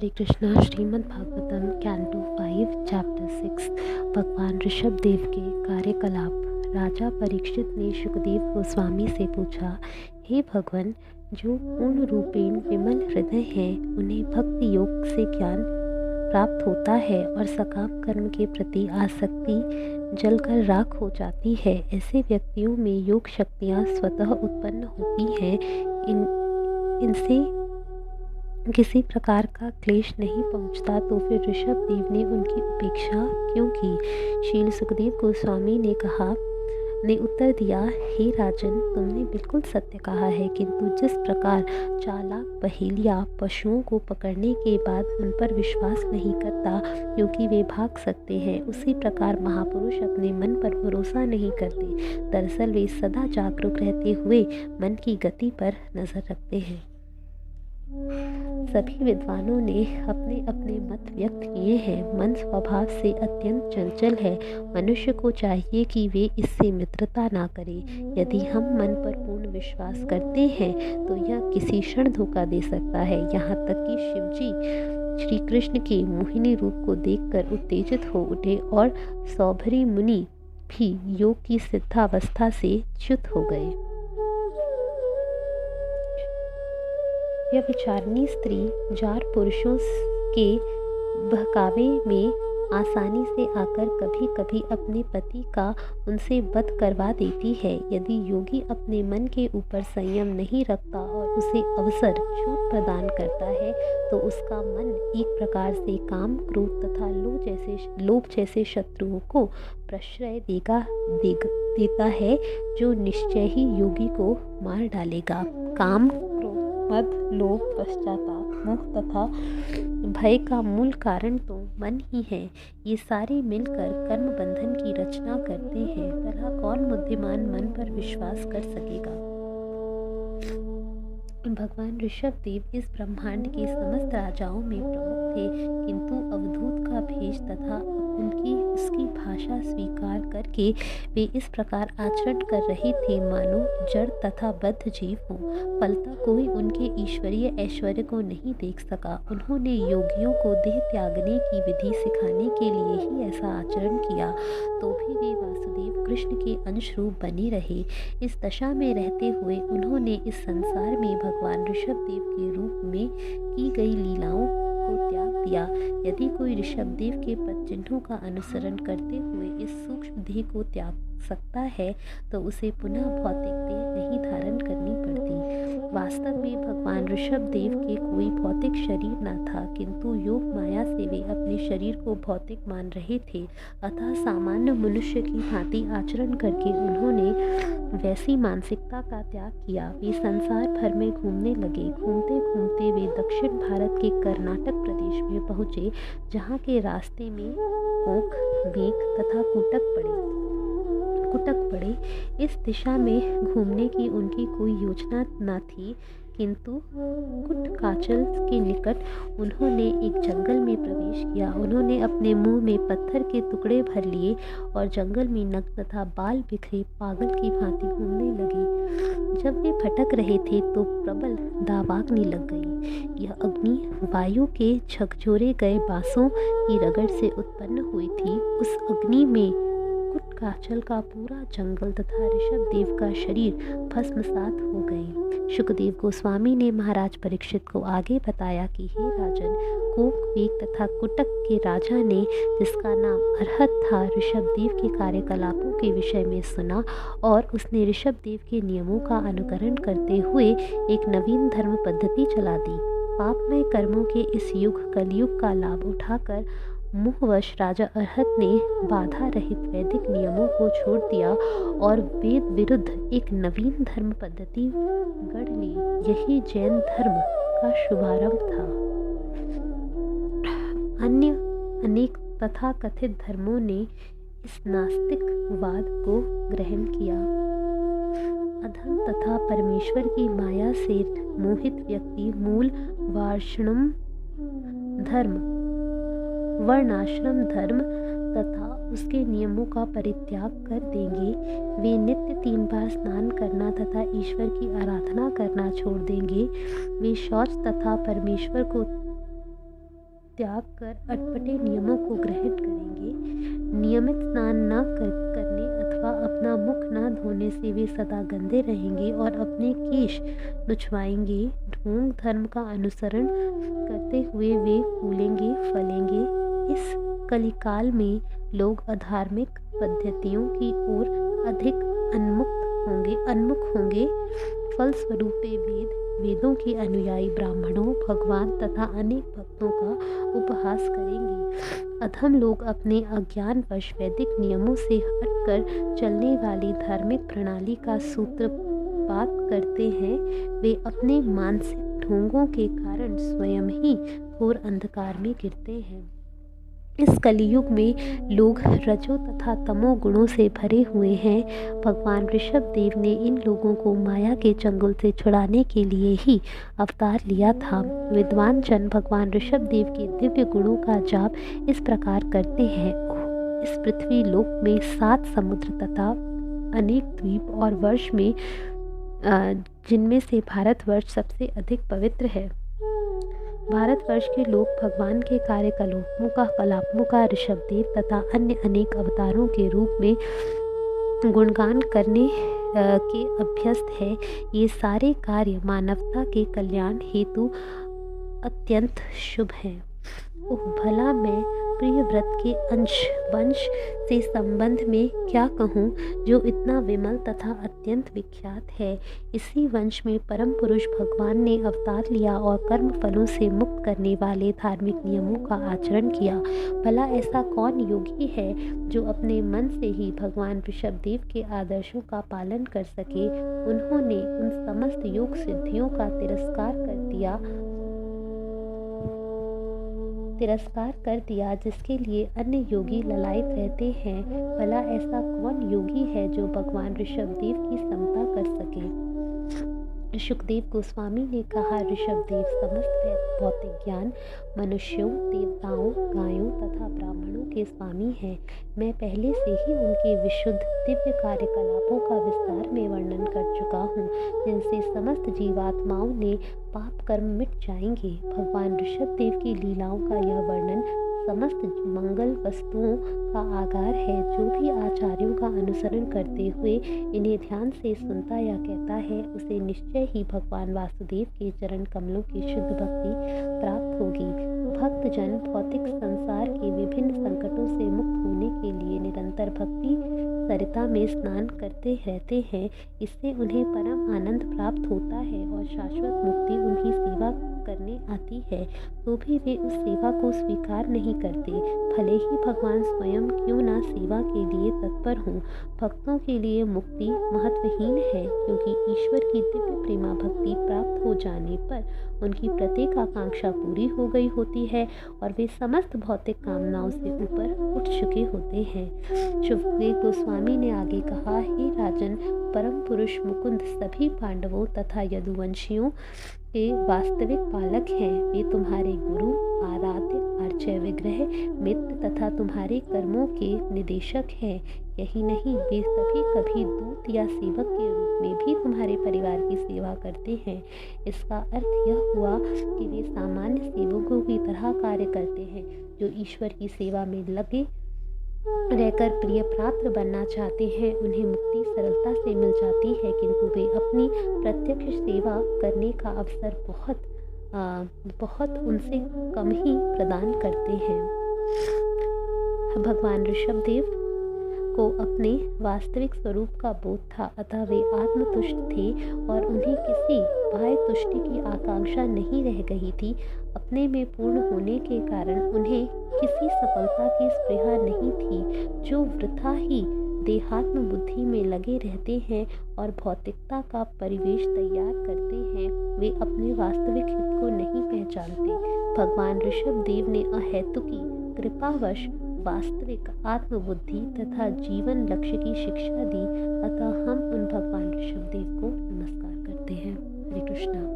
हरे Krishna. Shrimad Bhagavatam canto 5 chapter 6। भगवान ऋषभ देव के कार्यकलाप। राजा परीक्षित ने सुखदेव गोस्वामी से पूछा, हे भगवान, जो पूर्ण रूपेण विमल हृदय हैं उन्हें भक्ति योग से ज्ञान प्राप्त होता है और सकाम कर्म के प्रति आसक्ति जलकर राख हो जाती है। ऐसे व्यक्तियों में योग शक्तियाँ स्वतः उत्पन्न होती हैं। इनसे किसी प्रकार का क्लेश नहीं पहुंचता। तो फिर ऋषभ देव ने उनकी उपेक्षा क्यों की? श्री सुखदेव गोस्वामी ने उत्तर दिया, हे राजन, तुमने बिल्कुल सत्य कहा है, किंतु जिस प्रकार चालाक पहेलिया पशुओं को पकड़ने के बाद उन पर विश्वास नहीं करता क्योंकि वे भाग सकते हैं, उसी प्रकार महापुरुष अपने मन पर भरोसा नहीं करते। दरअसल वे सदा जागरूक रहते हुए मन की गति पर नजर रखते हैं। सभी विद्वानों ने अपने अपने मत व्यक्त किए हैं। मन स्वभाव से अत्यंत चंचल है। मनुष्य को चाहिए कि वे इससे मित्रता ना करे। यदि हम मन पर पूर्ण विश्वास करते हैं तो यह किसी क्षण धोखा दे सकता है। यहाँ तक कि शिवजी श्री कृष्ण के मोहिनी रूप को देखकर उत्तेजित हो उठे और सौभरी मुनि भी योग की सिद्धावस्था से च्युत हो गए। यह विचारणी स्त्री जार पुरुषों के बहकावे में आसानी से आकर कभी कभी अपने पति का उनसे वध करवा देती है। यदि योगी अपने मन के ऊपर संयम नहीं रखता और उसे अवसर छूट प्रदान करता है तो उसका मन एक प्रकार से काम, क्रोध तथा लोभ जैसे शत्रुओं को प्रश्रय देता है, जो निश्चय ही योगी को मार डालेगा। काम, मद, लोभ, पश्चाताप, मोह तथा भय का मूल कारण तो मन ही है। ये सारे मिलकर कर्म बंधन की रचना करते हैं। भला कौन बुद्धिमान मन पर विश्वास कर सकेगा? भगवान ऋषभ देव इस ब्रह्मांड के समस्त राजाओं में प्रमुख थे, किंतु अवधूत का भेष तथा उसकी भाषा स्वीकार करके वे इस प्रकार आचरण कर रहे थे मानो जड़ तथा बद्ध जीव हों। फलतः कोई उनके ईश्वरीय ऐश्वर्य को नहीं देख सका। उन्होंने योगियों को देह त्यागने की विधि सिखाने के लिए ही ऐसा आचरण किया, तो भी वे वासुदेव कृष्ण के अंश रूप बने रहे। इस दशा में रहते हुए उन्होंने इस संसार में भगवान ऋषभ देव के रूप में की गई लीलाओं को त्याग दिया। यदि कोई ऋषभ देव के पद चिन्हों का अनुसरण करते हुए इस सूक्ष्म देह को त्याग सकता है तो उसे पुनः भौतिक देह नहीं धारण करनी पड़ती। वास्तव में भगवान ऋषभ देव के कोई भौतिक शरीर न था, किंतु योग माया से वे अपने शरीर को भौतिक मान रहे थे। अतः सामान्य मनुष्य की भांति आचरण करके उन्होंने वैसी मानसिकता का त्याग किया। वे संसार भर में घूमने लगे। घूमते घूमते वे दक्षिण भारत के कर्नाटक प्रदेश में पहुँचे, जहाँ के रास्ते में ओक, बेक तथा कुटक पड़े। इस दिशा में घूमने की उनकी कोई योजना न थी, किंतु कुटकाचल के निकट उन्होंने एक जंगल में प्रवेश किया। उन्होंने अपने मुंह में पत्थर के टुकड़े भर लिए और जंगल में नग्न तथा बाल बिखरे पागल की भांति घूमने लगे। जब वे भटक रहे थे तो प्रबल दावाग्नि लग गई। यह अग्नि वायु के झकझोरे गए बांसों की रगड़ से उत्पन्न हुई थी। उस अग्नि में कुटकाचल का पूरा जंगल तथा ऋषभ देव का शरीर भस्मसात हो गए। सुखदेव गोस्वामी ने महाराज परीक्षित को आगे बताया कि हे राजन, कोक, वेक तथा कुटक के राजा ने, जिसका नाम अर्हत था, ऋषभ देव के कार्यकलापों के विषय में सुना और उसने ऋषभ देव के नियमों का अनुकरण करते हुए एक नवीन धर्म पद्धति चला दी। पापमय कर्मों के इस कलयुग का लाभ उठाकर मोहवश राजा अर्हत ने बाधा रहित वैदिक नियमों को छोड़ दिया और वेद विरुद्ध एक नवीन धर्म पद्धति गढ़ ली। यही जैन धर्म का शुभारंभ था। अन्य अनेक तथा कथित धर्मों ने इस नास्तिकवाद को ग्रहण किया। अधम तथा परमेश्वर की माया से मोहित व्यक्ति मूल वर्णाश्रम धर्म तथा उसके नियमों का परित्याग कर देंगे। वे नित्य 3 बार स्नान करना तथा ईश्वर की आराधना करना छोड़ देंगे। वे शौच तथा परमेश्वर को त्याग कर अटपटे नियमों को ग्रहण करेंगे। नियमित स्नान न करने अथवा अपना मुख न धोने से वे सदा गंदे रहेंगे और अपने केश नुचवाएंगे। ढोंग धर्म का अनुसरण करते हुए वे फूलेंगे फलेंगे। इस कलिकाल में लोग अधार्मिक पद्धतियों की ओर अधिक उन्मुख होंगे। फलस्वरूप वे वेदों के अनुयायी ब्राह्मणों, भगवान तथा अनेक भक्तों का उपहास करेंगे। अधम लोग अपने अज्ञानवश वैदिक नियमों से हटकर चलने वाली धार्मिक प्रणाली का सूत्रपात करते हैं। वे अपने मानसिक ढोंगों के कारण स्वयं ही घोर अंधकार में गिरते हैं। इस कलियुग में लोग रजो तथा तमो गुणों से भरे हुए हैं। भगवान ऋषभ देव ने इन लोगों को माया के चंगुल से छुड़ाने के लिए ही अवतार लिया था। विद्वान जन भगवान ऋषभ देव के दिव्य गुणों का जाप इस प्रकार करते हैं। इस पृथ्वी लोक में 7 समुद्र तथा अनेक द्वीप और वर्ष में जिनमें से भारतवर्ष सबसे अधिक पवित्र है। भारतवर्ष के लोग भगवान के कलापों का ऋषभदेव तथा अन्य अनेक अवतारों के रूप में गुणगान करने के अभ्यस्त है। ये सारे कार्य मानवता के कल्याण हेतु अत्यंत शुभ हैं। ओह भला मैं प्रिय व्रत के वंश से संबंध में क्या कहूँ, जो इतना विमल तथा अत्यंत विख्यात है। इसी वंश में परम पुरुष भगवान ने अवतार लिया और कर्म फलों से मुक्त करने वाले धार्मिक नियमों का आचरण किया। भला ऐसा कौन योगी है जो अपने मन से ही भगवान ऋषभदेव के आदर्शों का पालन कर सके। उन्होंने उन समस्त योग सिद्धियों का तिरस्कार कर दिया जिसके लिए अन्य योगी ललायत रहते हैं। भला ऐसा कौन योगी है जो भगवान ऋषभदेव की समता कर सके। सुखदेव गोस्वामी ने कहा, ऋषभदेव समस्त भौतिक ज्ञान, मनुष्यों, देवताओं, गायों तथा ब्राह्मणों के स्वामी हैं। मैं पहले से ही उनके विशुद्ध दिव्य कार्यकलापों का विस्तार में वर्णन कर चुका हूँ, जिनसे समस्त जीवात्माओं ने पाप कर्म मिट जाएंगे। भगवान ऋषभदेव की लीलाओं का यह वर्णन समस्त मंगल वस्तुओं का आगार है। जो भी आचार्यों का अनुसरण करते हुए इन्हें ध्यान से सुनता या कहता है, उसे निश्चय ही भगवान वासुदेव के चरण कमलों की शुद्ध भक्ति प्राप्त होगी। भक्तजन भौतिक संसार के विभिन्न संकटों से मुक्त होने के लिए निरंतर भक्ति सरिता में स्नान करते रहते हैं। इससे उन्हें परम आनंद प्राप्त होता है और शाश्वत मुक्ति उनकी सेवा करने आती है, तो भी वे उस सेवा को स्वीकार नहीं करते। भले ही भगवान स्वयं क्यों ना सेवा के लिए तत्पर हों। भक्तों के लिए मुक्ति महत्वहीन है, क्योंकि ईश्वर की दिव्य प्रेमा भक्ति प्राप्त हो जाने पर उनकी प्रत्येक आकांक्षा पूरी हो गई होती है और वे समस्त भौतिक कामनाओं से ऊपर उठ चुके होते हैं। सुखदेव गोस्वामी ने आगे कहा, हे राजन, परम पुरुष मुकुंद सभी पांडवों तथा यदुवंशियों के वास्तविक पालक हैं। वे तुम्हारे गुरु, आराध्य, आर्चय विग्रह, मित्र तथा तुम्हारे कर्मों के निदेशक हैं। यही नहीं, वे कभी कभी दूत या सेवक के रूप में भी तुम्हारे परिवार की सेवा करते हैं। इसका अर्थ यह हुआ कि वे सामान्य सेवकों की तरह कार्य करते हैं, जो ईश्वर की सेवा में लगे रहकर प्रिय पात्र बनना चाहते हैं। उन्हें मुक्ति सरलता से मिल जाती है, किंतु वे अपनी प्रत्यक्ष सेवा करने का अवसर बहुत उनसे कम ही प्रदान करते हैं। भगवान ऋषभदेव को अपने वास्तविक स्वरूप का बोध था, अतः वे आत्मतुष्ट थे और उन्हें किसी बाह्य तुष्टि की आकांक्षा नहीं रह गई थी। अपने में पूर्ण होने के कारण उन्हें किसी सफलता की स्पृहा नहीं थी। जो वृथा ही देहात्म बुद्धि में लगे रहते हैं और भौतिकता का परिवेश तैयार करते हैं, वे अपने वास्तविक हित को नहीं पहचानते। भगवान ऋषभदेव ने अहेतुकी कृपावश वास्तविक आत्मबुद्धि तथा जीवन लक्ष्य की शिक्षा दी, अतः हम उन भगवान ऋषभदेव को नमस्कार करते हैं। हरे कृष्णा।